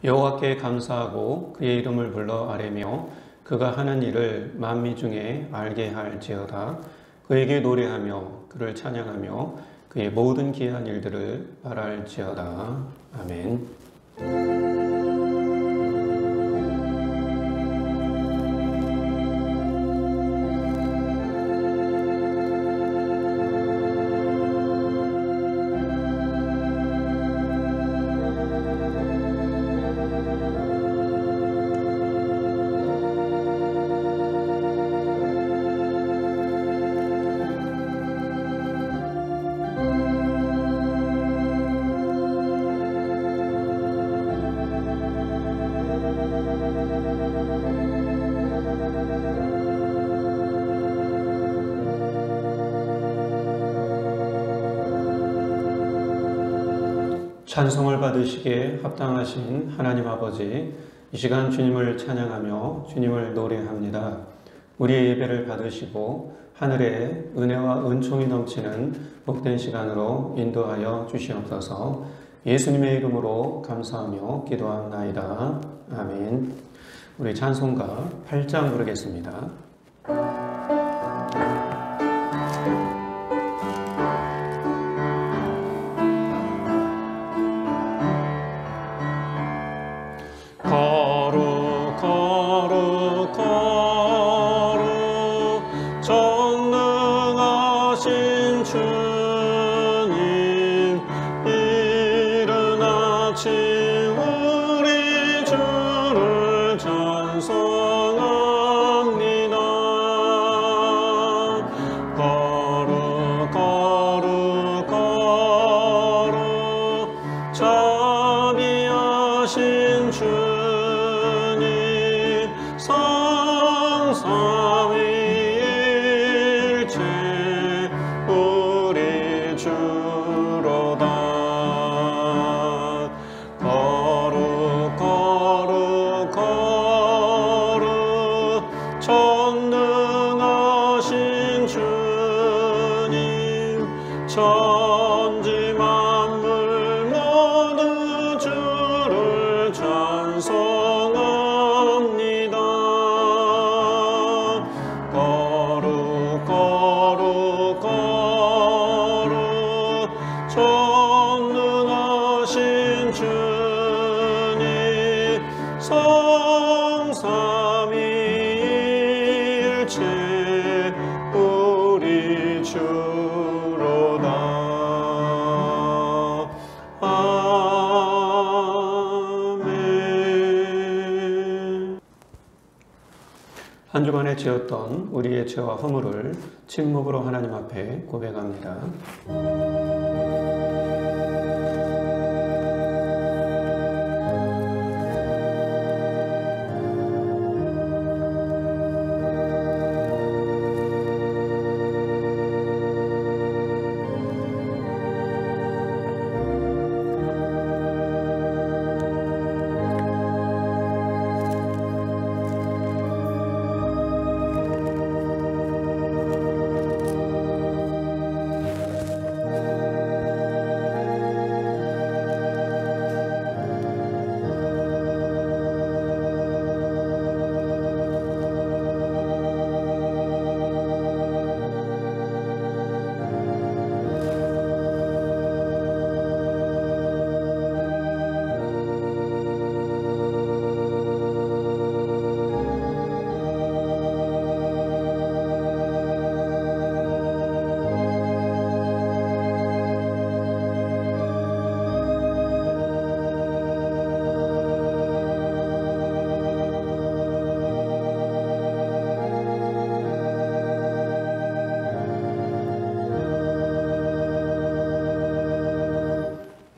여호와께 감사하고 그의 이름을 불러 아뢰며 그가 하는 일을 만민 중에 알게 할지어다. 그에게 노래하며 그를 찬양하며 그의 모든 기이한 일들을 말할지어다. 아멘. 찬송을 받으시기에 합당하신 하나님 아버지, 이 시간 주님을 찬양하며 주님을 노래합니다. 우리의 예배를 받으시고 하늘에 은혜와 은총이 넘치는 복된 시간으로 인도하여 주시옵소서. 예수님의 이름으로 감사하며 기도합나이다. 아멘. 우리 찬송가 8장 부르겠습니다. 한 주간에 지었던 우리의 죄와 허물을 침묵으로 하나님 앞에 고백합니다.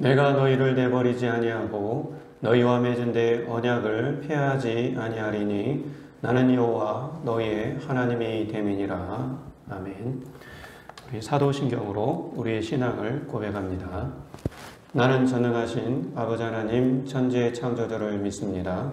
내가 너희를 내버리지 아니하고 너희와 맺은 데 언약을 폐하지 아니하리니 나는 여호와 너희의 하나님이 됨이니라. 아멘. 우리 사도신경으로 우리의 신앙을 고백합니다. 나는 전능하신 아버지 하나님 천지의 창조주를 믿습니다.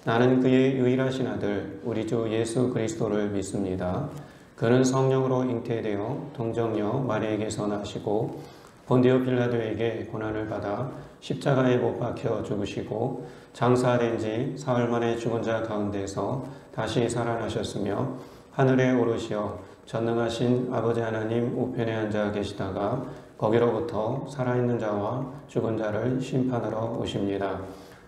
나는 그의 유일하신 아들 우리 주 예수 그리스도를 믿습니다. 그는 성령으로 잉태되어 동정녀 마리아에게서 나시고 본디오 빌라도에게 고난을 받아 십자가에 못 박혀 죽으시고 장사된 지 사흘 만에 죽은 자 가운데서 다시 살아나셨으며 하늘에 오르시어 전능하신 아버지 하나님 우편에 앉아 계시다가 거기로부터 살아있는 자와 죽은 자를 심판하러 오십니다.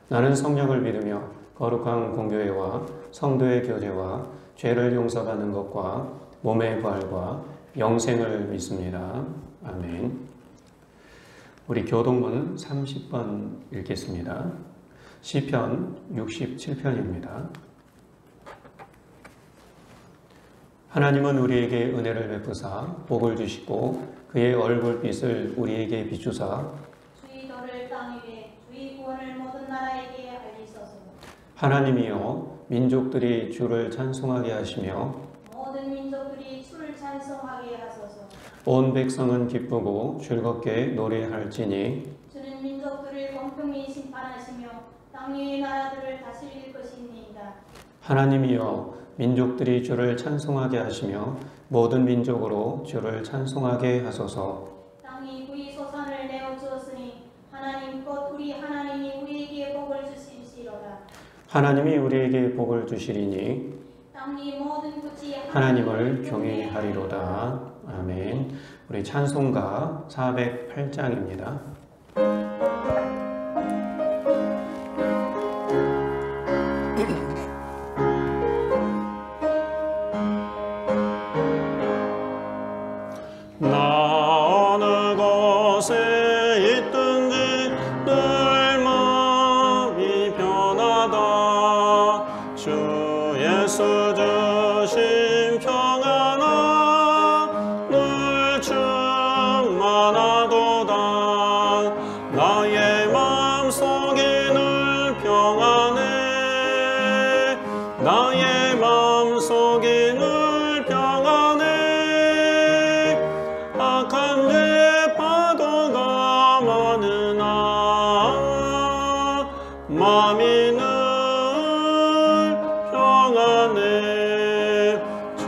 나는 성령을 믿으며 거룩한 공교회와 성도의 교제와 죄를 용서받는 것과 몸의 부활과 영생을 믿습니다. 아멘. 우리 교동문 30번 읽겠습니다. 시편 67편입니다. 하나님은 우리에게 은혜를 베푸사 복을 주시고 그의 얼굴빛을 우리에게 비추사 주의 도를 땅 위에 주의 구원을 모든 나라에게 알리소서. 하나님이여 민족들이 주를 찬송하게 하시며 모든 민족들이 주를 찬송하게 하소서. 온 백성은 기쁘고 즐겁게 노래할지니 주는 민족들을 공평히 심판하시며 땅 위의 나라들을 다스릴 것입니다. 하나님이여 민족들이 주를 찬송하게 하시며 모든 민족으로 주를 찬송하게 하소서. 땅이 그의 소산을 내어 주었으니 하나님 곧 우리 하나님이 우리에게 복을 주실지로다. 하나님이 우리에게 복을 주시리니 땅이 모든 굳이 하나님을 경외하리로다. 아멘. 우리 찬송가 408장입니다. 나 어느 곳에 있든지 늘 마음이 편하다. 주 예수 주신 평안아 늘 충만하도다. 나의 마음속이 늘 평안해. 나의 마음속이 늘 평안해. 악한 내 파도가 많으나 마음이 늘 평안해. 주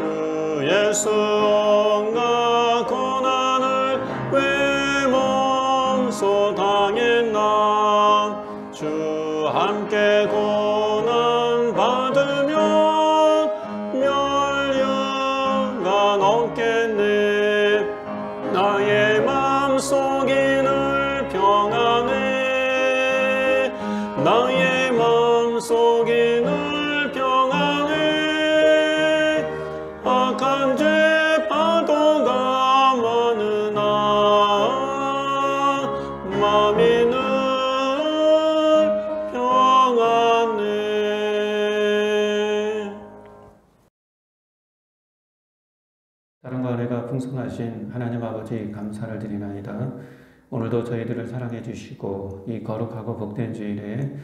예수 온갖 고난을 왜 몸소 당했나. 주 함께 고난 받으면 멸류관 없겠네. 나의 마음속이 늘 평안해. 나의 마음속이 늘 평안해. 악한 죄 파도가 많으나 마음이 늘 평안해. 사랑과 은혜가 풍성하신 하나님 아버지 감사를 드리나이다. 오늘도 저희들을 사랑해 주시고 이 거룩하고 복된 주일에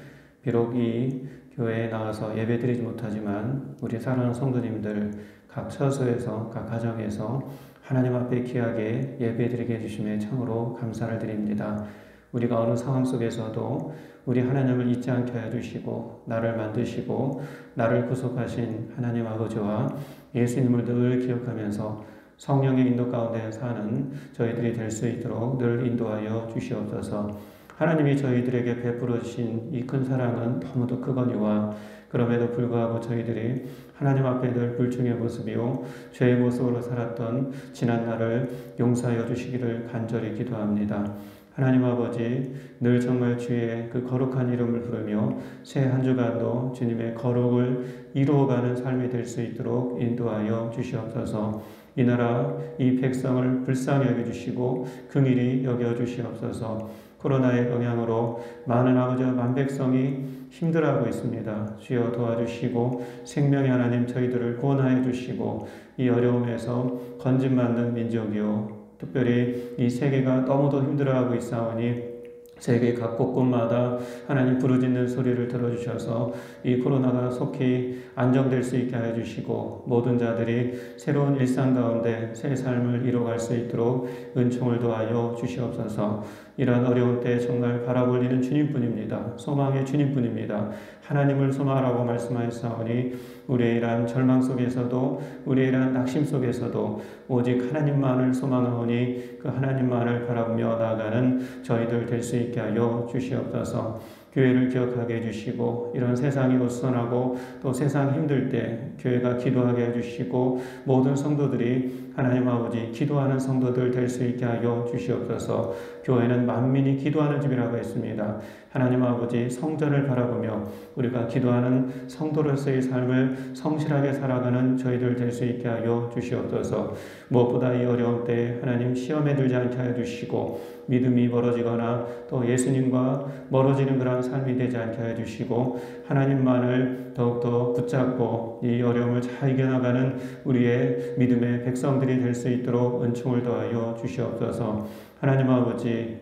비록 이 교회에 나와서 예배드리지 못하지만 우리 사랑하는 성도님들 각 처소에서 각 가정에서 하나님 앞에 귀하게 예배드리게 해주심에 참으로 감사를 드립니다. 우리가 어느 상황 속에서도 우리 하나님을 잊지 않게 해주시고 나를 만드시고 나를 구속하신 하나님 아버지와 예수님을 늘 기억하면서 성령의 인도 가운데 사는 저희들이 될 수 있도록 늘 인도하여 주시옵소서. 하나님이 저희들에게 베풀어 주신 이 큰 사랑은 너무도 크거니와 그럼에도 불구하고 저희들이 하나님 앞에 늘 불중의 모습이요 죄의 모습으로 살았던 지난 날을 용서하여 주시기를 간절히 기도합니다. 하나님 아버지 늘 정말 주의 그 거룩한 이름을 부르며 새 한 주간도 주님의 거룩을 이루어가는 삶이 될 수 있도록 인도하여 주시옵소서. 이 나라 이 백성을 불쌍히 여겨주시고 긍휼히 여겨주시옵소서. 코로나의 영향으로 많은 아버지와 만백성이 힘들어하고 있습니다. 주여 도와주시고 생명의 하나님 저희들을 구원하여 주시고 이 어려움에서 건짐받는 민족이요 특별히 이 세계가 너무도 힘들어하고 있사오니 세계 각 곳곳마다 하나님 부르짖는 소리를 들어주셔서 이 코로나가 속히 안정될 수 있게 하여 주시고 모든 자들이 새로운 일상 가운데 새 삶을 이뤄갈 수 있도록 은총을 도하여 주시옵소서. 이런 어려운 때 정말 바라볼 주님뿐입니다. 소망의 주님뿐입니다. 하나님을 소망하라고 말씀하였사오니 우리의 이러한 절망 속에서도 우리의 이러한 낙심 속에서도 오직 하나님만을 소망하오니 그 하나님만을 바라보며 나아가는 저희들 될 수 있게 하여 주시옵소서. 교회를 기억하게 해주시고 이런 세상이 어수선하고 또 세상 힘들 때 교회가 기도하게 해주시고 모든 성도들이 하나님 아버지 기도하는 성도들 될 수 있게 하여 주시옵소서. 교회는 만민이 기도하는 집이라고 했습니다. 하나님 아버지 성전을 바라보며 우리가 기도하는 성도로서의 삶을 성실하게 살아가는 저희들 될 수 있게 하여 주시옵소서. 무엇보다 이 어려운 때에 하나님 시험에 들지 않게 하여 주시고 믿음이 멀어지거나 또 예수님과 멀어지는 그런 삶이 되지 않게 하여 주시고 하나님만을 더욱더 붙잡고 이 어려움을 잘 이겨나가는 우리의 믿음의 백성들이 될 수 있도록 은총을 더하여 주시옵소서. 하나님 아버지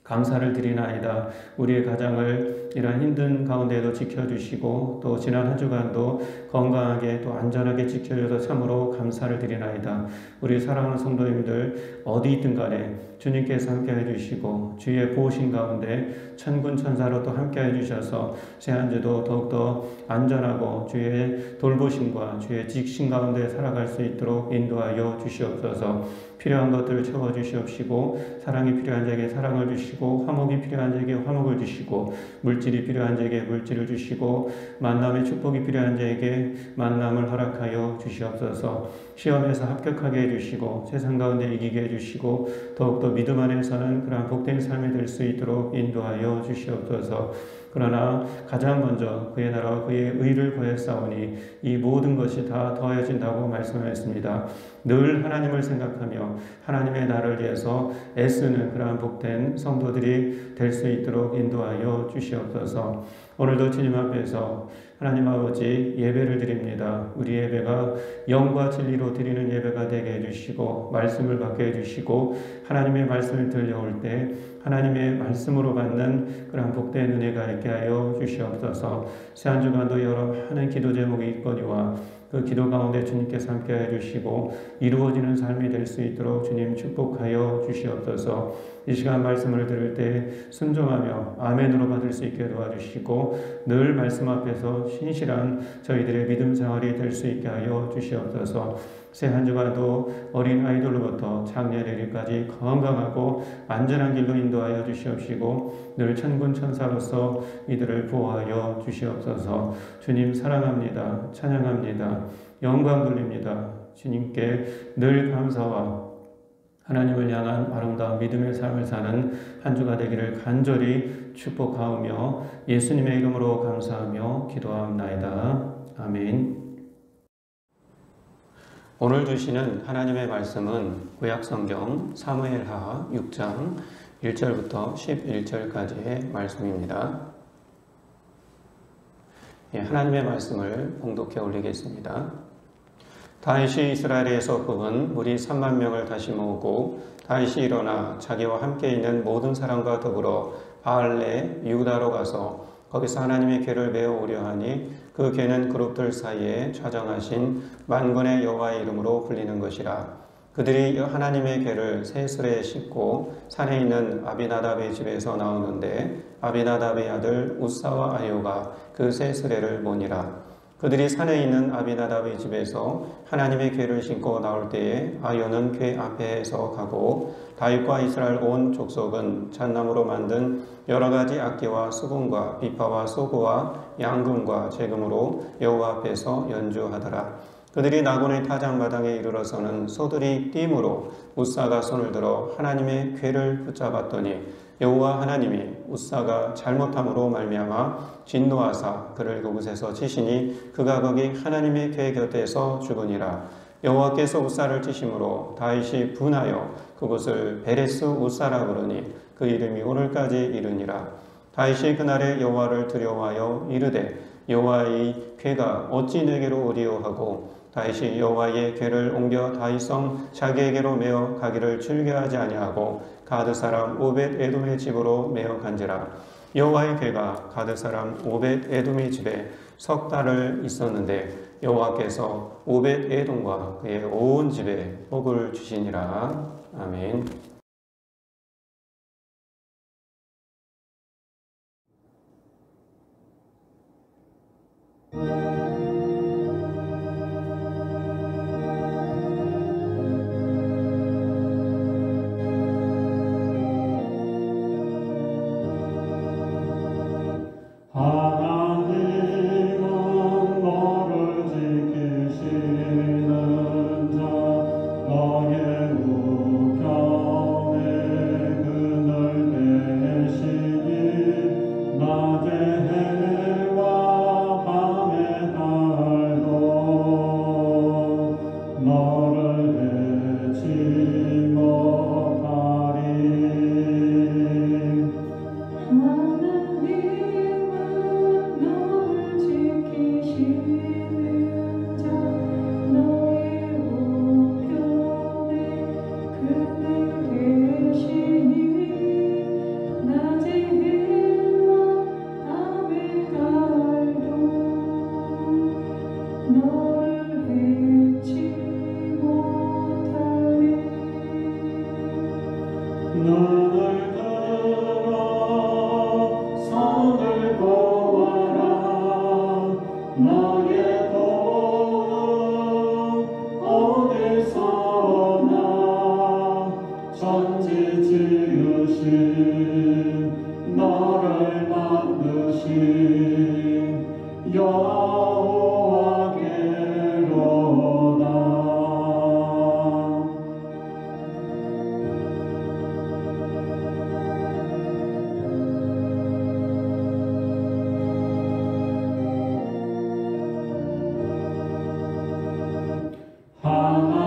감사를 드리나이다. 우리의 가정을 이러한 힘든 가운데도 지켜주시고 또 지난 한 주간도 건강하게 또 안전하게 지켜줘서 참으로 감사를 드리나이다. 우리 사랑하는 성도님들 어디 있든 간에 주님께서 함께해 주시고 주의 보호신 가운데 천군 천사로 또 함께해 주셔서 새 한 주도 더욱더 안전하고 주의 돌보심과 주의 직신 가운데 살아갈 수 있도록 인도하여 주시옵소서. 필요한 것들을 채워주시옵시고 사랑이 필요한 자에게 사랑을 주시고 화목이 필요한 자에게 화목을 주시고 물질이 필요한 자에게 물질을 주시고 만남의 축복이 필요한 자에게 만남을 허락하여 주시옵소서. 시험에서 합격하게 해주시고 세상 가운데 이기게 해주시고 더욱더 믿음 안에서는 그러한 복된 삶이 될 수 있도록 인도하여 주시옵소서. 그러나 가장 먼저 그의 나라와 그의 의를 구하였사오니 이 모든 것이 다 더해진다고 말씀하였습니다. 늘 하나님을 생각하며 하나님의 나라를 위해서 애쓰는 그러한 복된 성도들이 될 수 있도록 인도하여 주시옵소서. 오늘도 주님 앞에서 하나님 아버지 예배를 드립니다. 우리 예배가 영과 진리로 드리는 예배가 되게 해주시고 말씀을 받게 해주시고 하나님의 말씀을 들려올 때 하나님의 말씀으로 받는 그러한 복된 은혜가 있게 하여 주시옵소서. 새 한 주간도 여러 많은 기도 제목이 있거니와 그 기도 가운데 주님께서 함께 해주시고 이루어지는 삶이 될 수 있도록 주님 축복하여 주시옵소서. 이 시간 말씀을 들을 때 순종하며 아멘으로 받을 수 있게 도와주시고 늘 말씀 앞에서 신실한 저희들의 믿음 생활이 될 수 있게 하여 주시옵소서. 새 한 주간도 어린 아이들로부터 장년에까지 건강하고 안전한 길로 인도하여 주시옵시고 늘 천군 천사로서 이들을 보호하여 주시옵소서. 주님 사랑합니다. 찬양합니다. 영광 돌립니다. 주님께 늘 감사와 하나님을 향한 아름다운 믿음의 삶을 사는 한 주가 되기를 간절히 축복하오며 예수님의 이름으로 감사하며 기도하옵나이다. 아멘. 오늘 주시는 하나님의 말씀은 구약성경 사무엘하 6장 1절부터 11절까지의 말씀입니다. 하나님의 말씀을 봉독해 올리겠습니다. 다윗이 이스라엘에서 뽑은 무리 3만 명을 다시 모으고 다윗이 일어나 자기와 함께 있는 모든 사람과 더불어 바알레 유다로 가서 거기서 하나님의 궤를 메어오려 하니 그 궤는 그룹들 사이에 좌정하신 만군의 여호와의 이름으로 불리는 것이라. 그들이 하나님의 궤를 세스레에 싣고 산에 있는 아비나답의 집에서 나오는데 아비나답의 아들 우사와 아요가 그 세스레를 모니라. 그들이 산에 있는 아비나답의 집에서 하나님의 궤를 싣고 나올 때에 아요는 궤 앞에서 가고 다윗과 이스라엘 온 족속은 잣나무로 만든 여러 가지 악기와 수금과 비파와 소구와 양금과 재금으로 여호와 앞에서 연주하더라. 그들이 나곤의 타작마당에 이르러서는 소들이 띠므로 우사가 손을 들어 하나님의 궤를 붙잡았더니 여호와 하나님이 우사가 잘못함으로 말미암아 진노하사 그를 그곳에서 치시니 그가 거기 하나님의 궤 곁에서 죽으니라. 여호와께서 우사를 치심으로 다윗이 분하여 그곳을 베레스 우사라 부르니 그 이름이 오늘까지 이르니라. 다윗이 그날에 여호와를 두려워하여 이르되 여호와의 궤가 어찌 내게로 오리오 하고 다윗이 여호와의 궤를 옮겨 다윗성 자기에게로 메어 가기를 즐겨하지 아니하고 가드 사람 오벳 에돔의 집으로 메어 간지라. 여호와의 궤가 가드 사람 오벳 에돔의 집에 석 달을 있었는데 여호와께서 오벳 에돔과 그의 온 집에 복을 주시니라. 아멘. 하나님은 너를 지키시는 자 너의 우편에 그늘 대시니 낮에 해와 밤에 달도 너를 해치 못하리. 하나님은 너를 지키시는 자 너의 우편에 그늘 대시니 낮에 해와 밤에 달도 너를 해치 못하리. 눈을 들어 손을 보아라. 너의 도움 어디서 오나. 천지 지으신 너를 만드신 여호와께로다.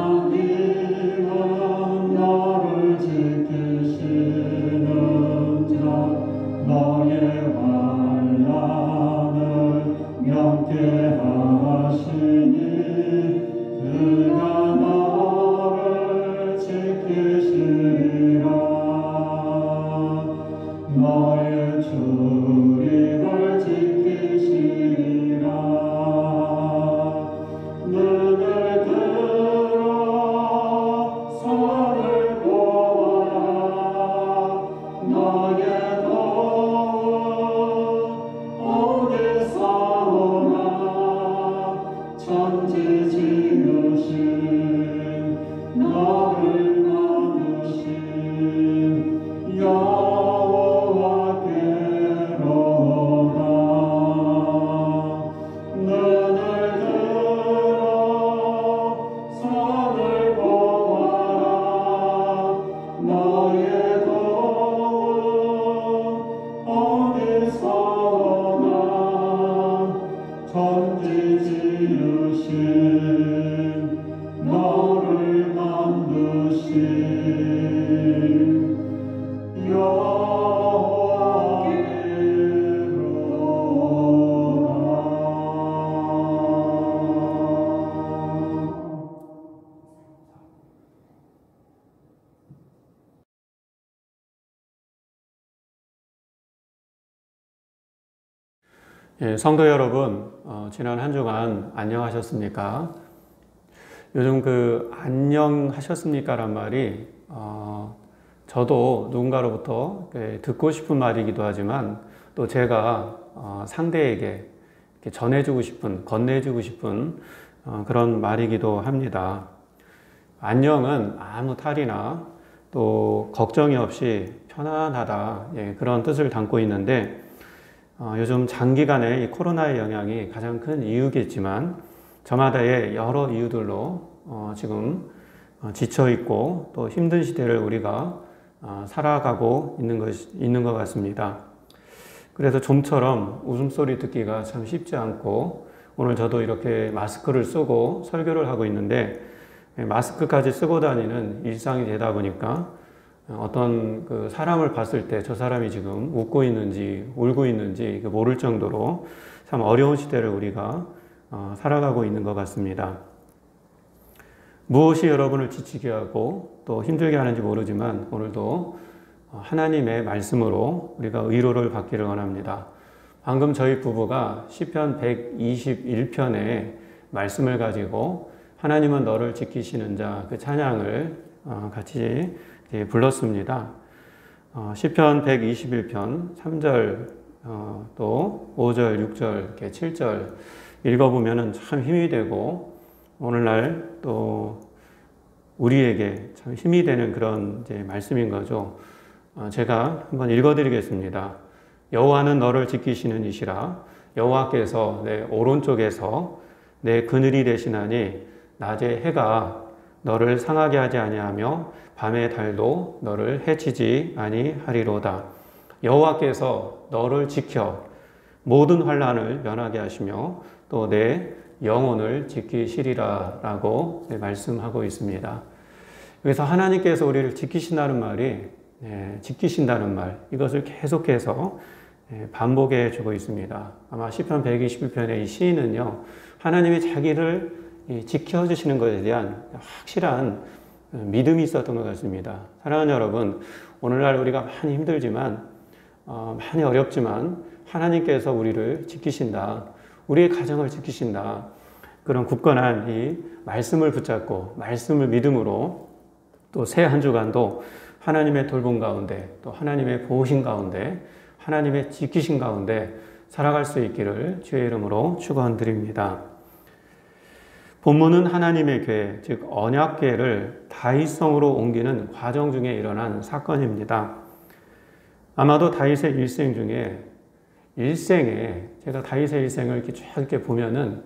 하나님은 너를 지키시는 자 너의 환난을 명케 하시니 그가 너를 지키시리라. 너의 출입을 지키시리라. 눈을 들어 손을 보아라. 너의 도움 어디서 오나. 천지 지으신 너를 만드신 여호와께로다. 눈을 들어 손을 보아라. 너의 도움 어디서 오나. 천지 지으신 너를 만드신 여호와께로다. 예, 성도 여러분, 지난 한 주간 안녕하셨습니까? 요즘 그 안녕하셨습니까란 말이 저도 누군가로부터 듣고 싶은 말이기도 하지만 또 제가 상대에게 이렇게 전해주고 싶은, 건네주고 싶은 그런 말이기도 합니다. 안녕은 아무 탈이나 또 걱정이 없이 편안하다, 예, 그런 뜻을 담고 있는데 요즘 장기간의 이 코로나의 영향이 가장 큰 이유겠지만 저마다의 여러 이유들로 지금 지쳐있고 또 힘든 시대를 우리가 살아가고 있는 것 같습니다. 그래서 좀처럼 웃음소리 듣기가 참 쉽지 않고 오늘 저도 이렇게 마스크를 쓰고 설교를 하고 있는데 마스크까지 쓰고 다니는 일상이 되다 보니까 어떤 그 사람을 봤을 때 저 사람이 지금 웃고 있는지 울고 있는지 모를 정도로 참 어려운 시대를 우리가 살아가고 있는 것 같습니다. 무엇이 여러분을 지치게 하고 또 힘들게 하는지 모르지만 오늘도 하나님의 말씀으로 우리가 위로를 받기를 원합니다. 방금 저희 부부가 시편 121편의 말씀을 가지고 하나님은 너를 지키시는 자 그 찬양을 같이 불렀습니다. 시편 121편 3절 또 5절, 6절, 이렇게 7절 읽어보면 참 힘이 되고 오늘날 또 우리에게 참 힘이 되는 그런 말씀인 거죠. 제가 한번 읽어드리겠습니다. 여호와는 너를 지키시는 이시라. 여호와께서 내 오른쪽에서 내 그늘이 되시나니 낮에 해가 너를 상하게 하지 아니하며 밤의 달도 너를 해치지 아니하리로다. 여호와께서 너를 지켜 모든 환난을 면하게 하시며 또 내 영혼을 지키시리라 라고 말씀하고 있습니다. 그래서 하나님께서 우리를 지키신다는 말이 지키신다는 말, 이것을 계속해서 반복해 주고 있습니다. 아마 시편 121편의 이 시인은요, 하나님이 자기를 지켜주시는 것에 대한 확실한 믿음이 있었던 것 같습니다. 사랑하는 여러분, 오늘날 우리가 많이 힘들지만, 많이 어렵지만 하나님께서 우리를 지키신다, 우리의 가정을 지키신다, 그런 굳건한 이 말씀을 붙잡고 말씀을 믿음으로 또 새 한 주간도 하나님의 돌봄 가운데, 또 하나님의 보호신 가운데, 하나님의 지키신 가운데 살아갈 수 있기를 주의 이름으로 축원드립니다. 본문은 하나님의 궤, 즉 언약궤를 다윗성으로 옮기는 과정 중에 일어난 사건입니다. 아마도 다윗의 일생 중에 제가 다윗의 일생을 이렇게 쭉 이렇게 보면은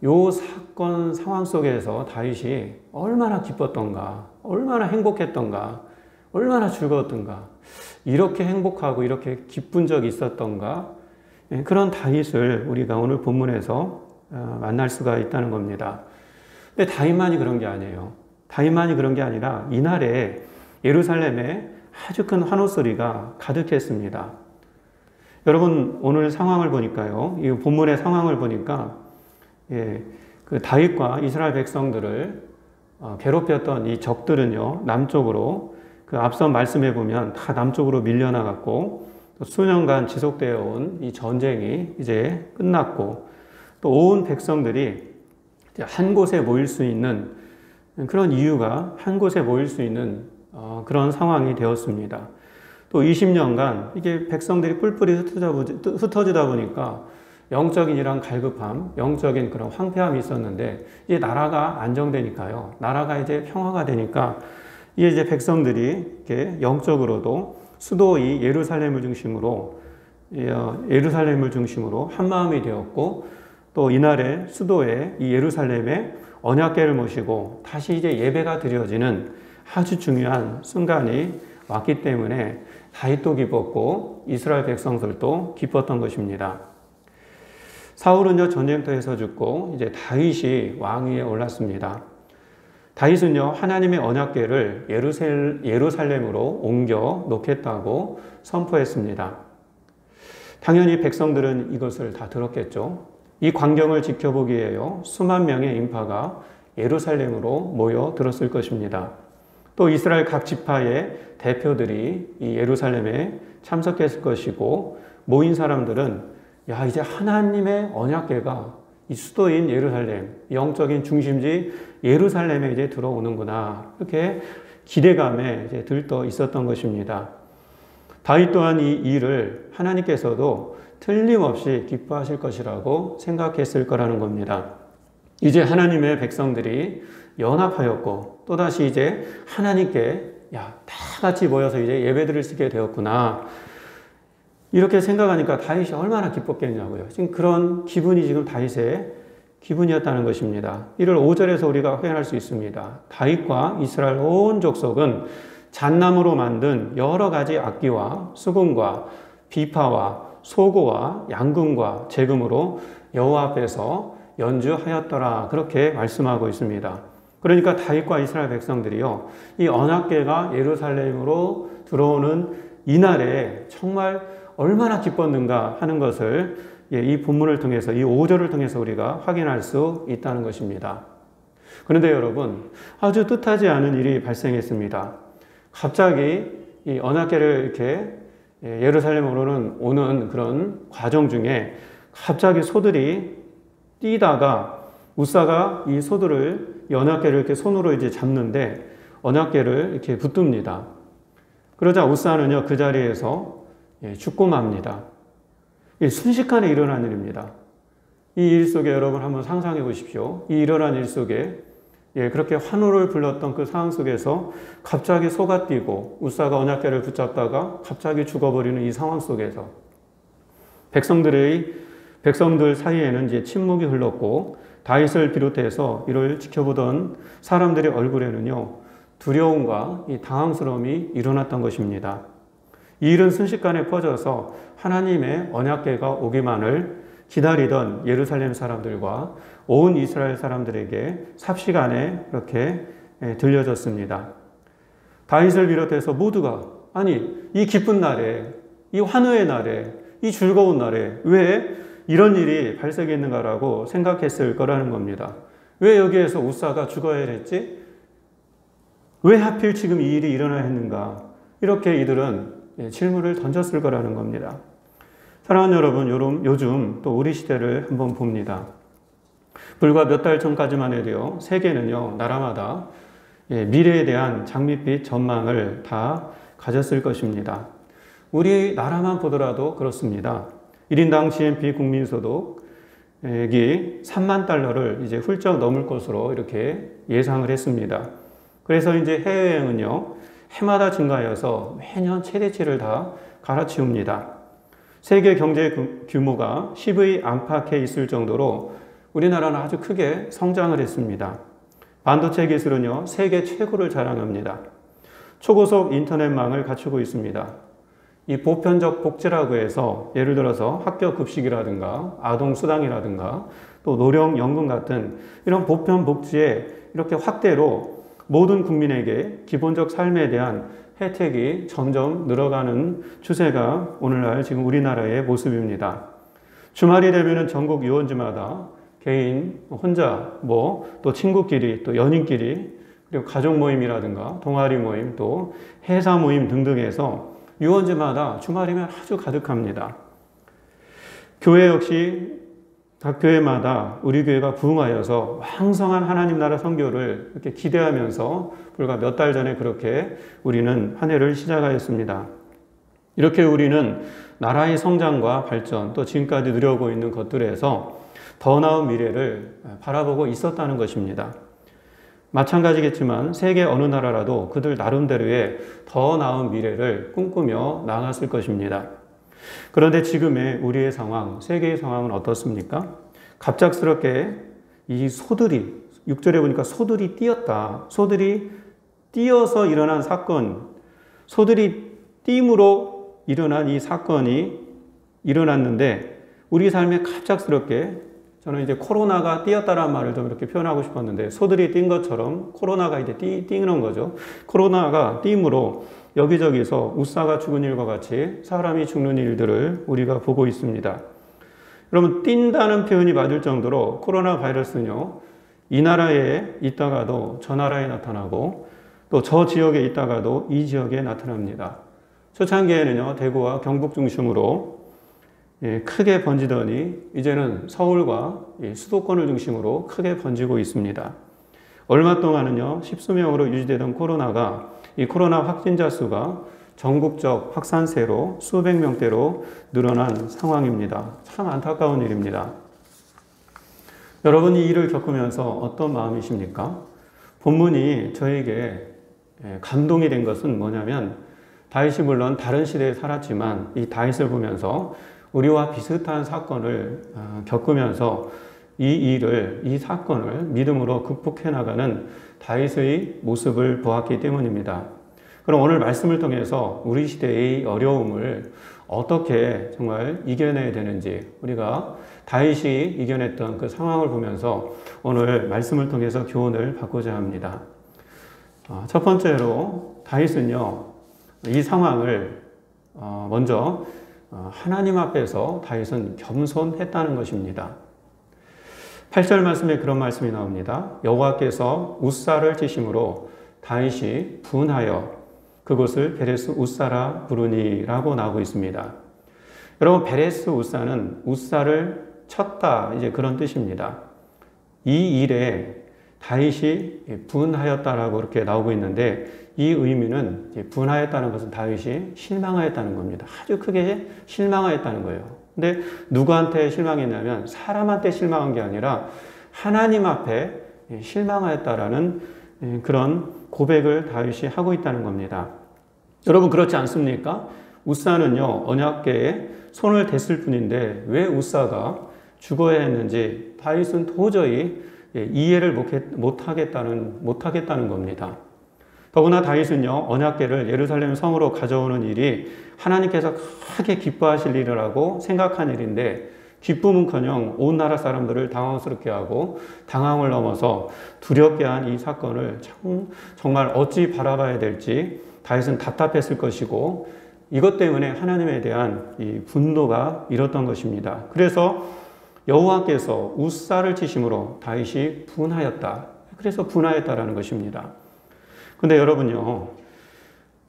요 사건 상황 속에서 다윗이 얼마나 기뻤던가, 얼마나 행복했던가, 얼마나 즐거웠던가, 이렇게 행복하고 이렇게 기쁜 적이 있었던가, 그런 다윗을 우리가 오늘 본문에서 만날 수가 있다는 겁니다. 근데 다윗만이 그런 게 아니에요. 다윗만이 그런 게 아니라 이날에 예루살렘에 아주 큰 환호 소리가 가득했습니다. 여러분, 오늘 상황을 보니까요, 이 본문의 상황을 보니까 그 다윗과 이스라엘 백성들을 괴롭혔던 이 적들은요, 남쪽으로, 그 앞선 말씀해 보면 다 남쪽으로 밀려나갔고, 또 수년간 지속되어 온 이 전쟁이 이제 끝났고, 또 온 백성들이 이제 한 곳에 모일 수 있는 그런 이유가, 한 곳에 모일 수 있는 그런 상황이 되었습니다. 또 20년간 이게 백성들이 뿔뿔이 흩어지다 보니까 영적인 이런 갈급함, 영적인 그런 황폐함이 있었는데, 이제 나라가 안정되니까요, 나라가 이제 평화가 되니까 이제 백성들이 이렇게 영적으로도 수도 이 예루살렘을 중심으로 한 마음이 되었고, 또 이날에 수도에 이 예루살렘에 언약궤를 모시고 다시 이제 예배가 드려지는 아주 중요한 순간이 왔기 때문에 다윗도 기뻤고 이스라엘 백성들도 기뻤던 것입니다. 사울은요, 전쟁터에서 죽고 이제 다윗이 왕위에 올랐습니다. 다윗은요, 하나님의 언약궤를 예루살렘으로 옮겨 놓겠다고 선포했습니다. 당연히 백성들은 이것을 다 들었겠죠. 이 광경을 지켜보기 위해요, 수만 명의 인파가 예루살렘으로 모여 들었을 것입니다. 또 이스라엘 각 지파의 대표들이 이 예루살렘에 참석했을 것이고, 모인 사람들은 야, 이제 하나님의 언약궤가 이 수도인 예루살렘, 영적인 중심지 예루살렘에 이제 들어오는구나, 이렇게 기대감에 이제 들떠 있었던 것입니다. 다윗 또한 이 일을 하나님께서도 틀림없이 기뻐하실 것이라고 생각했을 거라는 겁니다. 이제 하나님의 백성들이 연합하였고, 또다시 이제 하나님께 다 같이 모여서 이제 예배드릴 수 있게 되었구나, 이렇게 생각하니까 다윗이 얼마나 기뻤겠냐고요. 지금 그런 기분이 지금 다윗의 기분이었다는 것입니다. 이를 5절에서 우리가 확인할 수 있습니다. 다윗과 이스라엘 온 족속은 잣나무로 만든 여러 가지 악기와 수금과 비파와 소고와 양금과 재금으로 여호와 앞에서 연주하였더라, 그렇게 말씀하고 있습니다. 그러니까 다윗과 이스라엘 백성들이요, 이 언약궤가 예루살렘으로 들어오는 이날에 정말 얼마나 기뻤는가 하는 것을 이 본문을 통해서, 이 5절을 통해서 우리가 확인할 수 있다는 것입니다. 그런데 여러분, 아주 뜻하지 않은 일이 발생했습니다. 갑자기 이 언약궤를 이렇게 예루살렘으로는 오는 그런 과정 중에 갑자기 소들이 뛰다가 우사가 이 소들을, 언약궤를 이렇게 손으로 이제 잡는데 언약궤를 이렇게 붙듭니다. 그러자 우사는요, 그 자리에서 죽고 맙니다. 순식간에 일어난 일입니다. 이 일 속에 여러분 한번 상상해 보십시오. 이 일어난 일 속에 그렇게 환호를 불렀던 그 상황 속에서 갑자기 소가 뛰고 우사가 언약궤를 붙잡다가 갑자기 죽어버리는 이 상황 속에서 백성들 사이에는 이제 침묵이 흘렀고 다윗을 비롯해서 이를 지켜보던 사람들의 얼굴에는요, 두려움과 이 당황스러움이 일어났던 것입니다. 이 일은 순식간에 퍼져서 하나님의 언약궤가 오기만을 기다리던 예루살렘 사람들과 온 이스라엘 사람들에게 삽시간에 이렇게 들려졌습니다. 다윗을 비롯해서 모두가 아니 이 기쁜 날에, 이 환호의 날에, 이 즐거운 날에 왜 이런 일이 발생했는가라고 생각했을 거라는 겁니다. 왜 여기에서 우사가 죽어야 했지? 왜 하필 지금 이 일이 일어나야 했는가? 이렇게 이들은 질문을 던졌을 거라는 겁니다. 사랑하는 여러분, 요즘 또 우리 시대를 한번 봅니다. 불과 몇 달 전까지만 해도요, 세계는요, 나라마다 미래에 대한 장밋빛 전망을 다 가졌을 것입니다. 우리 나라만 보더라도 그렇습니다. 1인당 GNP 국민소득이 3만 달러를 이제 훌쩍 넘을 것으로 이렇게 예상을 했습니다. 그래서 이제 해외여행은요, 해마다 증가하여서 매년 최대치를 다 갈아치웁니다. 세계 경제 규모가 10의 안팎에 있을 정도로 우리나라는 아주 크게 성장을 했습니다. 반도체 기술은요, 세계 최고를 자랑합니다. 초고속 인터넷망을 갖추고 있습니다. 이 보편적 복지라고 해서 예를 들어서 학교 급식이라든가 아동 수당이라든가 또 노령연금 같은 이런 보편 복지에 이렇게 확대로 모든 국민에게 기본적 삶에 대한 혜택이 점점 늘어가는 추세가 오늘날 지금 우리나라의 모습입니다. 주말이 되면 전국 유원지마다 개인, 혼자, 또 친구끼리, 또 연인끼리, 그리고 가족 모임이라든가 동아리 모임, 또 회사 모임 등등에서 유원지마다 주말이면 아주 가득합니다. 교회 역시 각 교회마다 우리 교회가 부흥하여서 왕성한 하나님 나라 선교를 이렇게 기대하면서 불과 몇 달 전에 그렇게 우리는 한 해를 시작하였습니다. 이렇게 우리는 나라의 성장과 발전 또 지금까지 누려오고 있는 것들에서 더 나은 미래를 바라보고 있었다는 것입니다. 마찬가지겠지만 세계 어느 나라라도 그들 나름대로의 더 나은 미래를 꿈꾸며 나아갔을 것입니다. 그런데 지금의 우리의 상황, 세계의 상황은 어떻습니까? 갑작스럽게 이 소들이, 6절에 보니까 소들이 뛰었다. 소들이 뛰어서 일어난 사건, 소들이 띄므로 일어난 이 사건이 일어났는데 우리 삶에 갑작스럽게 저는 이제 코로나가 뛰었다라는 말을 좀 이렇게 표현하고 싶었는데 소들이 뛴 것처럼 코로나가 이제 뛰는 거죠. 코로나가 띄므로 여기저기서 우사가 죽은 일과 같이 사람이 죽는 일들을 우리가 보고 있습니다. 여러분, 뛴다는 표현이 맞을 정도로 코로나 바이러스는요, 이 나라에 있다가도 저 나라에 나타나고 또 저 지역에 있다가도 이 지역에 나타납니다. 초창기에는요, 대구와 경북 중심으로 크게 번지더니 이제는 서울과 수도권을 중심으로 크게 번지고 있습니다. 얼마 동안은요, 십수명으로 유지되던 코로나가 이 코로나 확진자 수가 전국적 확산세로 수백 명대로 늘어난 상황입니다. 참 안타까운 일입니다. 여러분이 이 일을 겪으면서 어떤 마음이십니까? 본문이 저에게 감동이 된 것은 뭐냐면 다윗이 물론 다른 시대에 살았지만 이 다윗을 보면서 우리와 비슷한 사건을 겪으면서 이 사건을 믿음으로 극복해 나가는 다윗의 모습을 보았기 때문입니다. 그럼 오늘 말씀을 통해서 우리 시대의 어려움을 어떻게 정말 이겨내야 되는지 우리가 다윗이 이겨냈던 그 상황을 보면서 오늘 말씀을 통해서 교훈을 받고자 합니다. 첫 번째로 다윗은요, 이 상황을 먼저 하나님 앞에서 다윗은 겸손했다는 것입니다. 8절 말씀에 그런 말씀이 나옵니다. 여호와께서 우사를 치심으로 다윗이 분하여 그곳을 베레스 우사라 부르니라고 나오고 있습니다. 여러분, 베레스 우사는 우사를 쳤다, 이제 그런 뜻입니다. 이 일에 다윗이 분하였다라고 이렇게 나오고 있는데 이 의미는 분하였다는 것은 다윗이 실망하였다는 겁니다. 아주 크게 실망하였다는 거예요. 근데 누구한테 실망했냐면 사람한테 실망한 게 아니라 하나님 앞에 실망하였다라는 그런 고백을 다윗이 하고 있다는 겁니다. 여러분, 그렇지 않습니까? 우사는요, 언약궤에 손을 댔을 뿐인데 왜 우사가 죽어야 했는지 다윗은 도저히 이해를 못하겠다는 겁니다. 더구나 다윗은요, 언약궤를 예루살렘 성으로 가져오는 일이 하나님께서 크게 기뻐하실 일이라고 생각한 일인데 기쁨은커녕 온 나라 사람들을 당황스럽게 하고 당황을 넘어서 두렵게 한 이 사건을 정말 어찌 바라봐야 될지 다윗은 답답했을 것이고 이것 때문에 하나님에 대한 이 분노가 일었던 것입니다. 그래서 여호와께서 우사를 치심으로 다윗이 분하였다. 그래서 분하였다라는 것입니다. 근데 여러분요,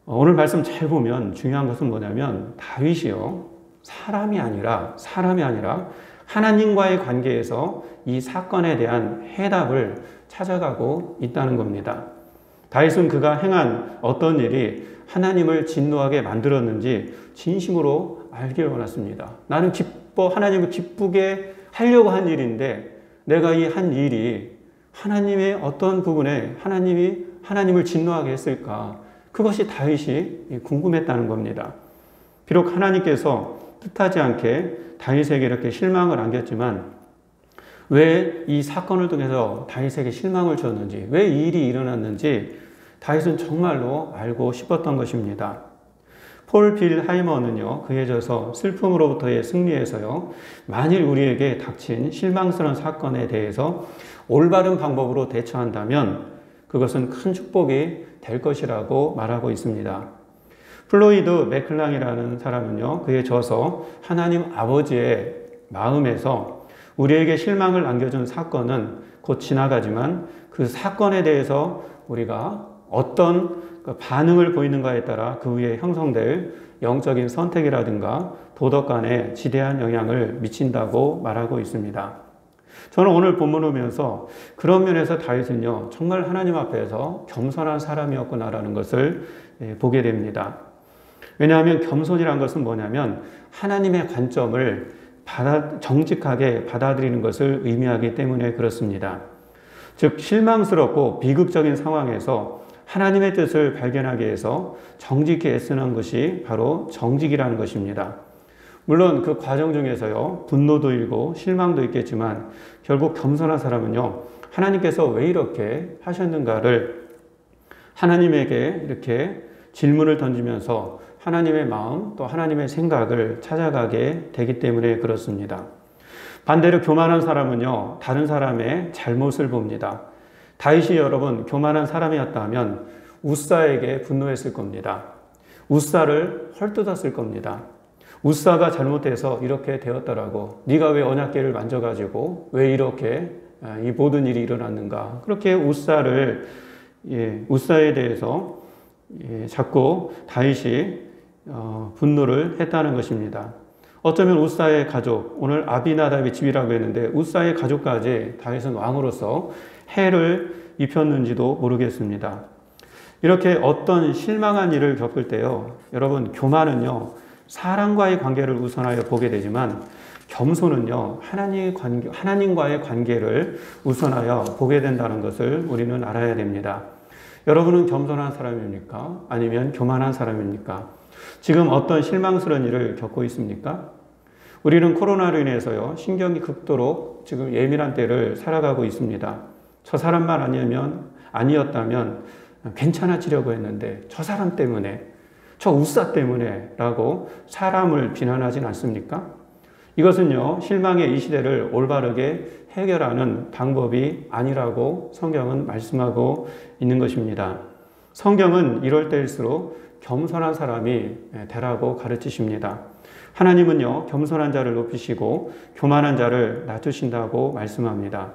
오늘 말씀 잘 보면 중요한 것은 뭐냐면 다윗이요, 사람이 아니라 하나님과의 관계에서 이 사건에 대한 해답을 찾아가고 있다는 겁니다. 다윗은 그가 행한 어떤 일이 하나님을 진노하게 만들었는지 진심으로 알기를 원했습니다. 나는 하나님을 기쁘게 하려고 한 일인데 내가 이 한 일이 하나님의 어떤 부분에 하나님을 진노하게 했을까? 그것이 다윗이 궁금했다는 겁니다. 비록 하나님께서 뜻하지 않게 다윗에게 이렇게 실망을 안겼지만 왜 이 사건을 통해서 다윗에게 실망을 줬는지, 왜 이 일이 일어났는지 다윗은 정말로 알고 싶었던 것입니다. 폴 빌 하이머는요, 그에 져서 슬픔으로부터의 승리에서요, 만일 우리에게 닥친 실망스러운 사건에 대해서 올바른 방법으로 대처한다면 그것은 큰 축복이 될 것이라고 말하고 있습니다. 플로이드 맥클랑이라는 사람은요, 그에 져서 하나님 아버지의 마음에서 우리에게 실망을 안겨준 사건은 곧 지나가지만 그 사건에 대해서 우리가 어떤 반응을 보이는가에 따라 그 위에 형성될 영적인 선택이라든가 도덕 간에 지대한 영향을 미친다고 말하고 있습니다. 저는 오늘 본문을 보면서 그런 면에서 다윗은요, 정말 하나님 앞에서 겸손한 사람이었구나라는 것을 보게 됩니다. 왜냐하면 겸손이란 것은 뭐냐면 하나님의 관점을 정직하게 받아들이는 것을 의미하기 때문에 그렇습니다. 즉 실망스럽고 비극적인 상황에서 하나님의 뜻을 발견하기 위해서 정직히 애쓰는 것이 바로 정직이라는 것입니다. 물론 그 과정 중에서요, 분노도 일고 실망도 있겠지만 결국 겸손한 사람은요, 하나님께서 왜 이렇게 하셨는가를 하나님에게 이렇게 질문을 던지면서 하나님의 마음 또 하나님의 생각을 찾아가게 되기 때문에 그렇습니다. 반대로 교만한 사람은요, 다른 사람의 잘못을 봅니다. 다윗이 여러분 교만한 사람이었다면 우사에게 분노했을 겁니다. 우사를 헐뜯었을 겁니다. 우사가 잘못해서 이렇게 되었더라고. 네가 왜 언약궤를 만져가지고 왜 이렇게 이 모든 일이 일어났는가. 그렇게 우사에 대해서 자꾸 다윗이 분노를 했다는 것입니다. 어쩌면 우사의 가족, 오늘 아비나답의 집이라고 했는데 우사의 가족까지 다윗은 왕으로서 해를 입혔는지도 모르겠습니다. 이렇게 어떤 실망한 일을 겪을 때요, 여러분 교만은요, 사람과의 관계를 우선하여 보게 되지만 겸손은요, 하나님과의 관계를 우선하여 보게 된다는 것을 우리는 알아야 됩니다. 여러분은 겸손한 사람입니까? 아니면 교만한 사람입니까? 지금 어떤 실망스러운 일을 겪고 있습니까? 우리는 코로나로 인해서요, 신경이 극도로 지금 예민한 때를 살아가고 있습니다. 저 사람만 아니었다면 괜찮아지려고 했는데 저 사람 때문에, 저 우사 때문에 라고 사람을 비난하진 않습니까? 이것은요, 실망의 이 시대를 올바르게 해결하는 방법이 아니라고 성경은 말씀하고 있는 것입니다. 성경은 이럴 때일수록 겸손한 사람이 되라고 가르치십니다. 하나님은요, 겸손한 자를 높이시고 교만한 자를 낮추신다고 말씀합니다.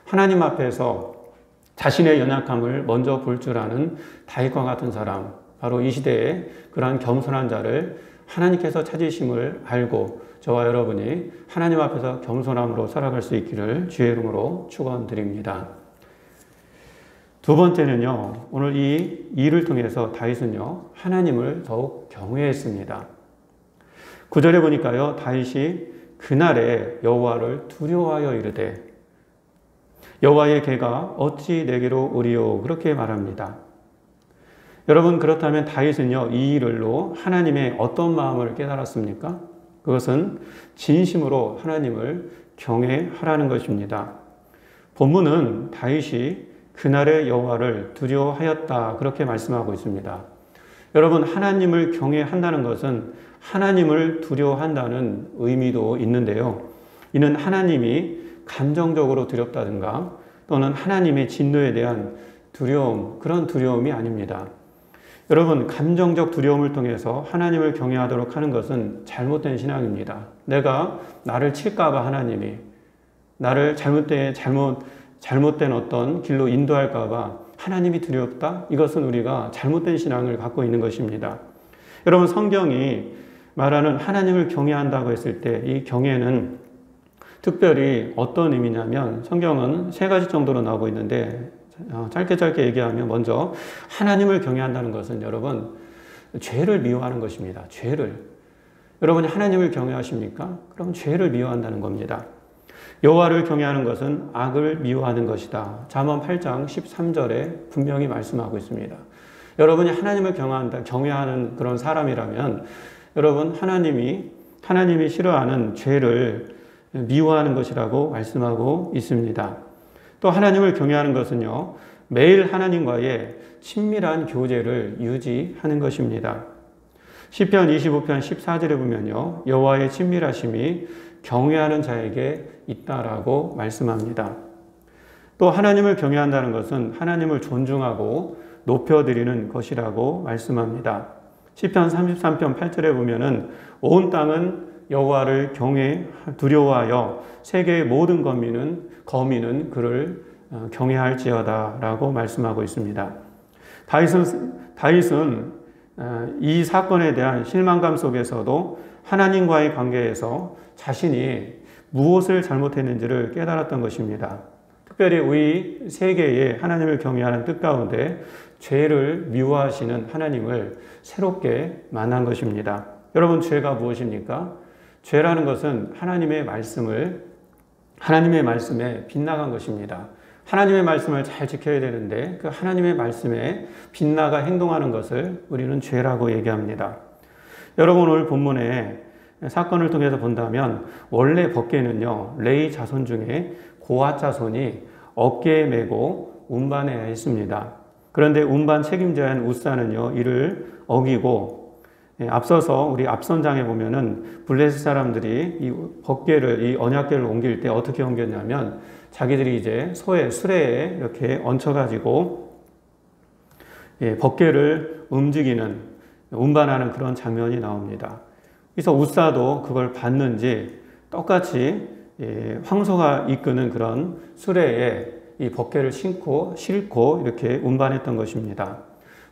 하나님 앞에서 자신의 연약함을 먼저 볼 줄 아는 다윗과 같은 사람, 바로 이 시대에 그러한 겸손한 자를 하나님께서 찾으심을 알고 저와 여러분이 하나님 앞에서 겸손함으로 살아갈 수 있기를 주의 이름으로 축원드립니다. 두 번째는요, 오늘 이 일을 통해서 다윗은요, 하나님을 더욱 경외했습니다. 9절에 보니까요, 다윗이 그날에 여호와를 두려워하여 이르되 여호와의 궤가 어찌 내게로 오리요, 그렇게 말합니다. 여러분, 그렇다면 다윗은요, 이 일로 하나님의 어떤 마음을 깨달았습니까? 그것은 진심으로 하나님을 경외하라는 것입니다. 본문은 다윗이 그날의 여호와를 두려워하였다 그렇게 말씀하고 있습니다. 여러분, 하나님을 경외한다는 것은 하나님을 두려워한다는 의미도 있는데요. 이는 하나님이 감정적으로 두렵다든가 또는 하나님의 진노에 대한 두려움, 그런 두려움이 아닙니다. 여러분, 감정적 두려움을 통해서 하나님을 경외하도록 하는 것은 잘못된 신앙입니다. 내가 나를 칠까봐 하나님이 나를 잘못된 어떤 길로 인도할까봐 하나님이 두렵다? 이것은 우리가 잘못된 신앙을 갖고 있는 것입니다. 여러분, 성경이 말하는 하나님을 경외한다고 했을 때 이 경외는 특별히 어떤 의미냐면 성경은 3가지 정도로 나오고 있는데 짧게 얘기하면 먼저 하나님을 경외한다는 것은 여러분 죄를 미워하는 것입니다. 죄를. 여러분이 하나님을 경외하십니까? 그럼 죄를 미워한다는 겁니다. 여호와를 경외하는 것은 악을 미워하는 것이다. 잠언 8장 13절에 분명히 말씀하고 있습니다. 여러분이 하나님을 경외하는 그런 사람이라면 여러분 하나님이 싫어하는 죄를 미워하는 것이라고 말씀하고 있습니다. 또 하나님을 경외하는 것은요, 매일 하나님과의 친밀한 교제를 유지하는 것입니다. 시편 25편 14절에 보면요, 여호와의 친밀하심이 경외하는 자에게 있다라고 말씀합니다. 또 하나님을 경외한다는 것은 하나님을 존중하고 높여드리는 것이라고 말씀합니다. 시편 33편 8절에 보면은 온 땅은 여호와를 두려워하여 세계의 모든 거민은 그를 경외할지어다 라고 말씀하고 있습니다. 다윗은 이 사건에 대한 실망감 속에서도 하나님과의 관계에서 자신이 무엇을 잘못했는지를 깨달았던 것입니다. 특별히 우리 세계에 하나님을 경외하는 뜻 가운데 죄를 미워하시는 하나님을 새롭게 만난 것입니다. 여러분, 죄가 무엇입니까? 죄라는 것은 하나님의 말씀에 빗나간 것입니다. 하나님의 말씀을 잘 지켜야 되는데 그 하나님의 말씀에 빗나가 행동하는 것을 우리는 죄라고 얘기합니다. 여러분, 오늘 본문에 사건을 통해서 본다면 원래 법궤는요, 레위 자손 중에 고핫 자손이 어깨에 메고 운반해야 했습니다. 그런데 운반 책임자인 우사는요, 이를 어기고 앞서서 우리 앞선장에 보면은 블레셋 사람들이 이 법궤를, 이 언약궤를 옮길 때 어떻게 옮겼냐면 자기들이 이제 수레에 이렇게 얹혀가지고 법궤를 운반하는 그런 장면이 나옵니다. 그래서 우사도 그걸 봤는지 똑같이 황소가 이끄는 그런 수레에 이 법궤를 싣고 이렇게 운반했던 것입니다.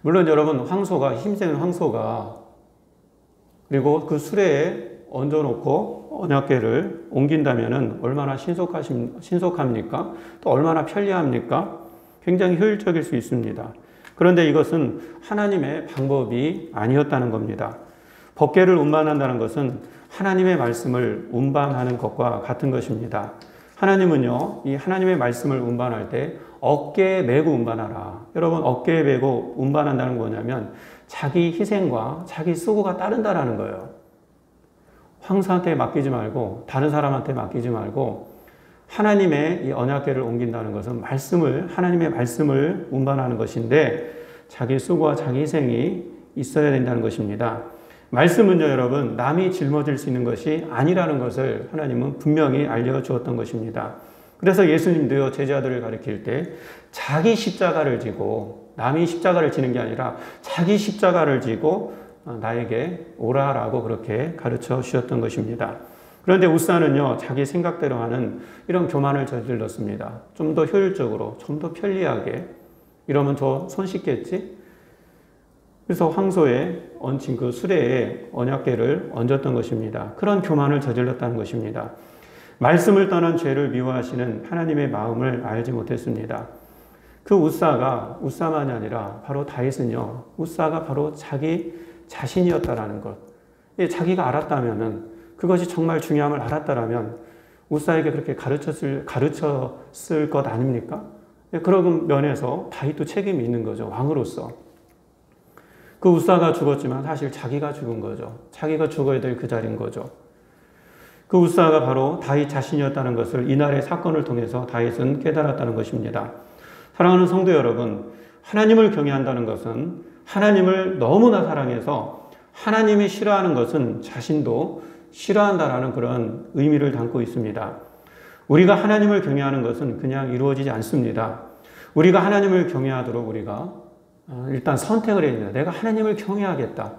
물론 여러분, 힘센 황소가 그리고 그 수레에 얹어놓고 언약궤를 옮긴다면 얼마나 신속합니까? 또 얼마나 편리합니까? 굉장히 효율적일 수 있습니다. 그런데 이것은 하나님의 방법이 아니었다는 겁니다. 법궤를 운반한다는 것은 하나님의 말씀을 운반하는 것과 같은 것입니다. 하나님은요, 이 하나님의 말씀을 운반할 때 어깨에 메고 운반하라. 여러분, 어깨에 메고 운반한다는 거냐면 자기 희생과 자기 수고가 따른다라는 거예요. 황사한테 맡기지 말고 다른 사람한테 맡기지 말고 하나님의 이 언약궤를 옮긴다는 것은 하나님의 말씀을 운반하는 것인데 자기 수고와 자기 희생이 있어야 된다는 것입니다. 말씀은요, 여러분, 남이 짊어질 수 있는 것이 아니라는 것을 하나님은 분명히 알려주었던 것입니다. 그래서 예수님도요, 제자들을 가르칠 때 자기 십자가를 지고, 남이 십자가를 지는 게 아니라 자기 십자가를 지고 나에게 오라라고 그렇게 가르쳐 주셨던 것입니다. 그런데 우사는요, 자기 생각대로 하는 이런 교만을 저질렀습니다. 좀 더 효율적으로, 좀 더 편리하게, 이러면 더 손쉽겠지? 그래서 황소에 얹힌 그 수레에 언약궤를 얹었던 것입니다. 그런 교만을 저질렀다는 것입니다. 말씀을 떠난 죄를 미워하시는 하나님의 마음을 알지 못했습니다. 그 우사만이 아니라 바로 다윗은요, 우사가 바로 자기 자신이었다라는 것. 자기가 알았다면은, 그것이 정말 중요함을 알았다라면 우사에게 그렇게 가르쳤을 것 아닙니까? 그런 면에서 다윗도 책임이 있는 거죠. 왕으로서. 그 우사가 죽었지만 사실 자기가 죽은 거죠. 자기가 죽어야 될 그 자리인 거죠. 그 우사가 바로 다윗 자신이었다는 것을 이날의 사건을 통해서 다윗은 깨달았다는 것입니다. 사랑하는 성도 여러분, 하나님을 경외한다는 것은 하나님을 너무나 사랑해서 하나님이 싫어하는 것은 자신도 싫어한다라는 그런 의미를 담고 있습니다. 우리가 하나님을 경외하는 것은 그냥 이루어지지 않습니다. 우리가 하나님을 경외하도록 우리가 일단 선택을 해야 됩니다. 내가 하나님을 경외하겠다.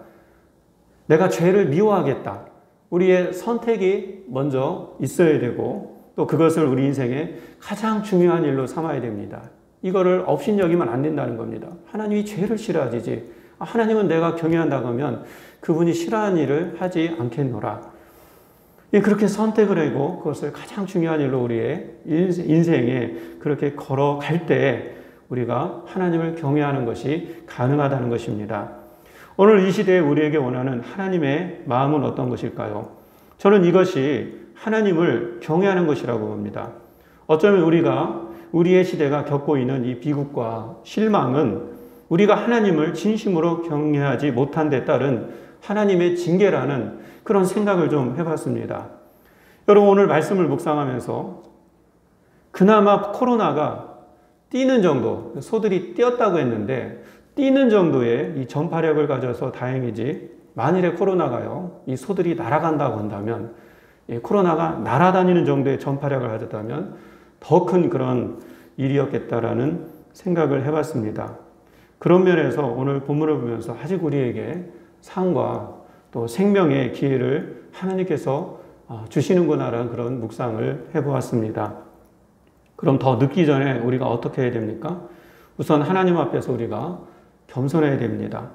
내가 죄를 미워하겠다. 우리의 선택이 먼저 있어야 되고 또 그것을 우리 인생의 가장 중요한 일로 삼아야 됩니다. 이거를 업신여기면 안 된다는 겁니다. 하나님이 죄를 싫어하지. 하나님은 내가 경외한다고 하면 그분이 싫어하는 일을 하지 않겠노라. 그렇게 선택을 하고 그것을 가장 중요한 일로 우리의 인생에 그렇게 걸어갈 때 우리가 하나님을 경외하는 것이 가능하다는 것입니다. 오늘 이 시대에 우리에게 원하는 하나님의 마음은 어떤 것일까요? 저는 이것이 하나님을 경외하는 것이라고 봅니다. 어쩌면 우리의 시대가 겪고 있는 이 비극과 실망은 우리가 하나님을 진심으로 경외하지 못한 데 따른 하나님의 징계라는 그런 생각을 좀 해봤습니다. 여러분, 오늘 말씀을 묵상하면서 그나마 코로나가 뛰는 정도, 소들이 뛰었다고 했는데 뛰는 정도의 이 전파력을 가져서 다행이지, 만일에 코로나가요, 이 소들이 날아간다고 한다면, 코로나가 날아다니는 정도의 전파력을 가졌다면 더 큰 그런 일이었겠다라는 생각을 해봤습니다. 그런 면에서 오늘 본문을 보면서 아직 우리에게 상과 또 생명의 기회를 하나님께서 주시는구나라는 그런 묵상을 해보았습니다. 그럼 더 늦기 전에 우리가 어떻게 해야 됩니까? 우선 하나님 앞에서 우리가 겸손해야 됩니다.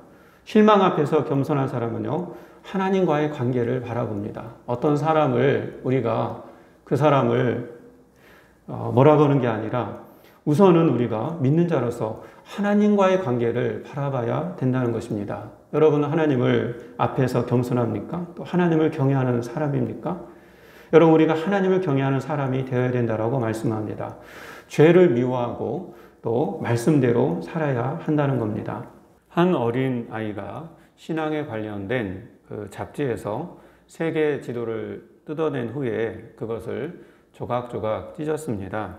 실망 앞에서 겸손한 사람은요, 하나님과의 관계를 바라봅니다. 어떤 사람을 우리가 그 사람을 뭐라고 하는 게 아니라 우선은 우리가 믿는 자로서 하나님과의 관계를 바라봐야 된다는 것입니다. 여러분은 하나님을 앞에서 겸손합니까? 또 하나님을 경외하는 사람입니까? 여러분, 우리가 하나님을 경외하는 사람이 되어야 된다고 말씀합니다. 죄를 미워하고 또 말씀대로 살아야 한다는 겁니다. 한 어린 아이가 신앙에 관련된 그 잡지에서 세계 지도를 뜯어낸 후에 그것을 조각조각 찢었습니다.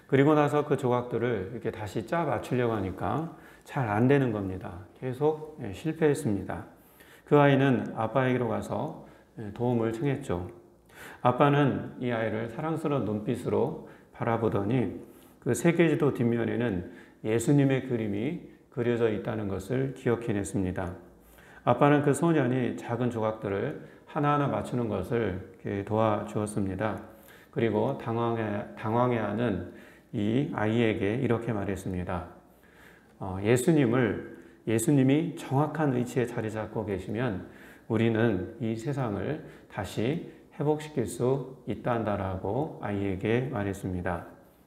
그리고 나서 그 조각들을 이렇게 다시 짜 맞추려고 하니까 잘 안 되는 겁니다. 계속 실패했습니다. 그 아이는 아빠에게로 가서 도움을 청했죠. 아빠는 이 아이를 사랑스러운 눈빛으로 바라보더니 그 세계지도 뒷면에는 예수님의 그림이 그려져 있다는 것을 기억해냈습니다. 아빠는 그 소년이 작은 조각들을 하나하나 맞추는 것을 도와주었습니다. 그리고 당황해하는 이 아이에게 이렇게 말했습니다. 예수님이 정확한 위치에 자리 잡고 계시면 우리는 이 세상을 다시 회복시킬 수 있단다라고 아이에게 말했습니다.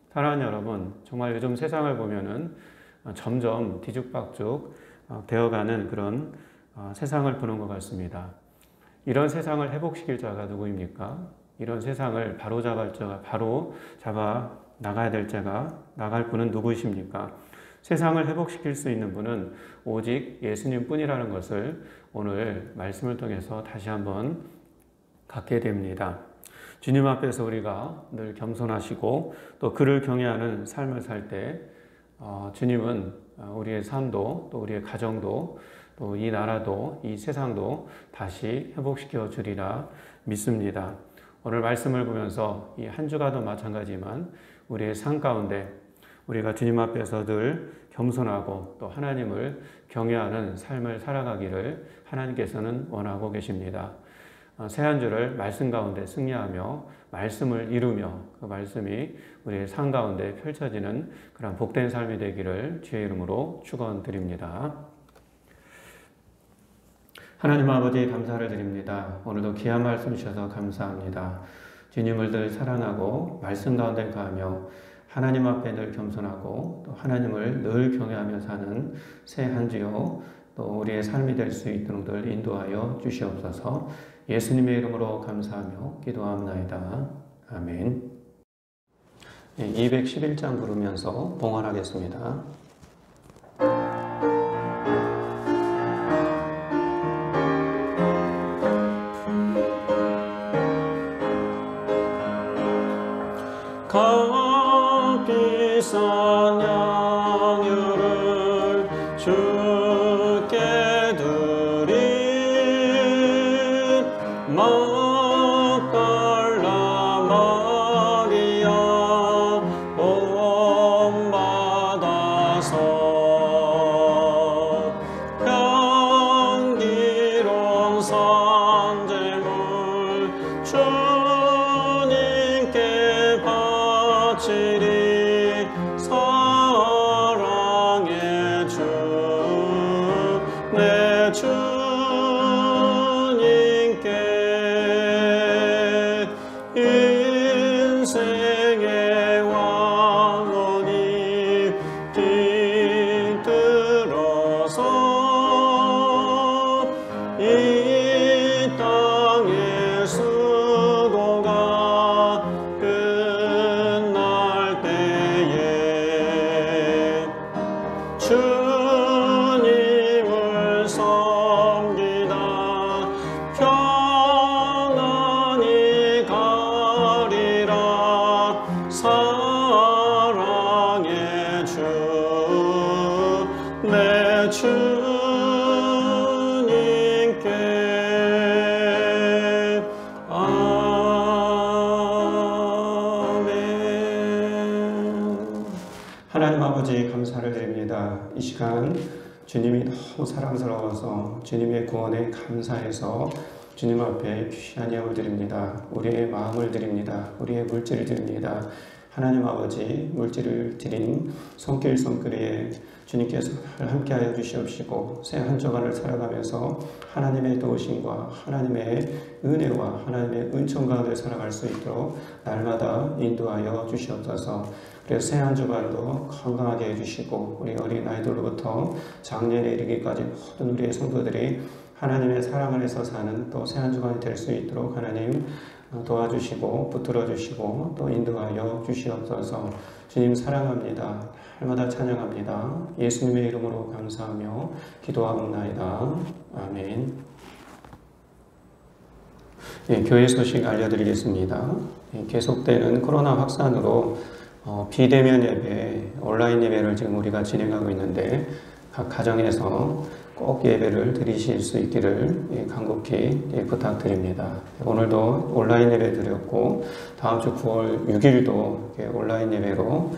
사랑하는 여러분, 정말 요즘 세상을 보면은 점점 뒤죽박죽 되어가는 그런 세상을 보는 것 같습니다. 이런 세상을 회복시킬 자가 누구입니까? 이런 세상을 바로 잡아 나가야 될 자가 나갈 분은 누구이십니까? 세상을 회복시킬 수 있는 분은 오직 예수님 뿐이라는 것을 오늘 말씀을 통해서 다시 한번 갖게 됩니다. 주님 앞에서 우리가 늘 겸손하시고 또 그를 경외하는 삶을 살 때 주님은 우리의 삶도 또 우리의 가정도 또 이 나라도 이 세상도 다시 회복시켜 주리라 믿습니다. 오늘 말씀을 보면서 이 한 주가도 마찬가지지만 우리의 삶 가운데 우리가 주님 앞에서 늘 겸손하고 또 하나님을 경외하는 삶을 살아가기를 하나님께서는 원하고 계십니다. 새 한 주를 말씀 가운데 승리하며 말씀을 이루며 그 말씀이 우리의 삶 가운데 펼쳐지는 그런 복된 삶이 되기를 주의 이름으로 축원드립니다. 하나님 아버지, 감사를 드립니다. 오늘도 귀한 말씀 주셔서 감사합니다. 주님을 늘 사랑하고 말씀 가운데 가며 하나님 앞에 늘 겸손하고 또 하나님을 늘 경외하며 사는 새 한 주요 또 우리의 삶이 될 수 있도록 늘 인도하여 주시옵소서. 예수님의 이름으로 감사하며 기도합나이다. 아멘. 211장 부르면서 봉헌하겠습니다. 값비싼 양유를 주께 드린 막달라 마리아 본받아서 향기로운 산재물 주님께 바치리 사랑의 주 내 주님께 인생의 왕언이 깃들어서 이 땅의 수고가 끝날 때에 주님을 섬기다 평안히 가리라 사랑의 주 내 주님께 아멘. 하나님 아버지 감사를 드립니다. 이 시간 주님이 너무 사랑스러워서 주님의 구원에 감사해서 주님 앞에 귀한 예물 드립니다. 우리의 마음을 드립니다. 우리의 물질을 드립니다. 하나님 아버지 물질을 드린 손길 손길에 주님께서 함께하여 주시옵시고 새 한 주간을 살아가면서 하나님의 도우심과 하나님의 은혜와 하나님의 은총 가운데 살아갈 수 있도록 날마다 인도하여 주시옵소서. 그래서 새 한 주간도 건강하게 해주시고 우리 어린 아이들로부터 장년에 이르기까지 모든 우리의 성도들이 하나님의 사랑 안에서 사는 또 새 한 주간이 될 수 있도록 하나님 도와주시고 붙들어 주시고 또 인도하여 주시옵소서. 주님 사랑합니다. 날마다 찬양합니다. 예수님의 이름으로 감사하며 기도하옵나이다. 아멘. 교회 소식 알려드리겠습니다. 계속되는 코로나 확산으로 비대면 예배, 온라인 예배를 지금 우리가 진행하고 있는데 각 가정에서 꼭 예배를 드리실 수 있기를 간곡히 부탁드립니다. 오늘도 온라인 예배 드렸고 다음 주 9월 6일도 온라인 예배로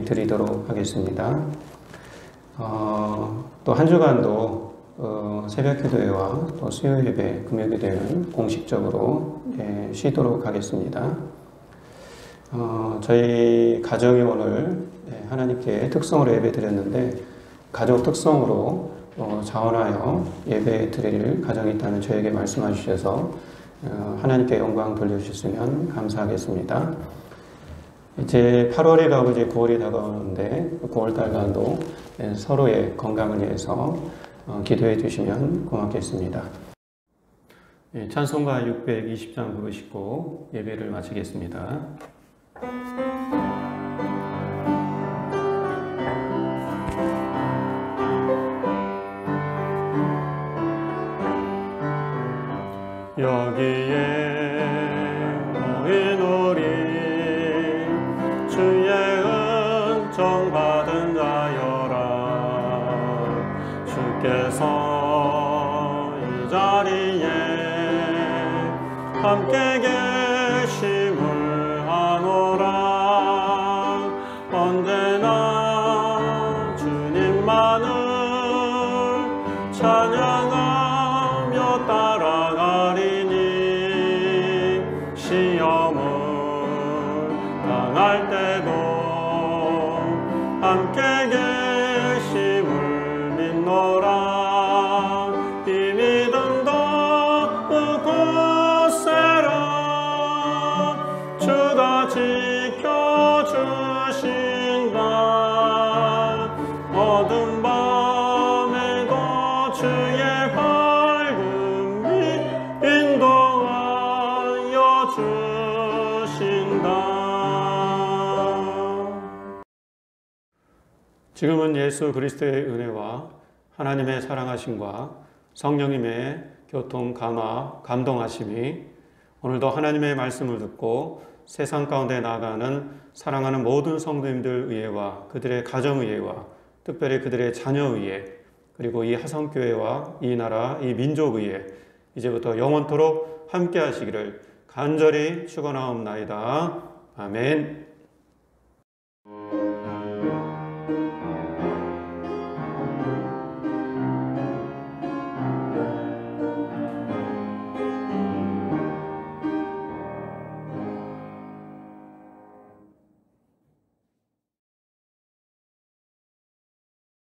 드리도록 하겠습니다. 또 한 주간도 새벽 기도회와 또 수요 예배, 금요 기도회는 공식적으로 쉬도록 하겠습니다. 저희 가정이 오늘 하나님께 특성으로 예배 드렸는데 가족 특성으로 자원하여 예배 드릴 가정이 있다는 저에게 말씀해 주셔서 하나님께 영광 돌려주셨으면 감사하겠습니다. 이제 8월이 가고 이제 9월이 다가오는데 9월달간도 서로의 건강을 위해서 기도해 주시면 고맙겠습니다. 찬송가 620장 부르시고 예배를 마치겠습니다. 여기에 모인 우리 주의 은총 받은 자여라. 주께서 이 자리에 함께 계심을 아노라. 언제나 주님만을 찬양하며 따라가리니 시험을 당할 때도 함께 계심을 믿노라. 이 믿음도 굳세라. 주가 지켜주신다. 어둠 밤에도 주의 밝음이 인도하여 주신다. 지금은 예수 그리스도의 은혜와 하나님의 사랑하심과 성령님의 교통, 감화, 감동하심이 오늘도 하나님의 말씀을 듣고 세상 가운데 나아가는 사랑하는 모든 성도님들 의회와 그들의 가정 의회와 특별히 그들의 자녀 의회 그리고 이 하성교회와 이 나라 이 민족 의회 이제부터 영원토록 함께 하시기를 간절히 축원하옵나이다. 아멘.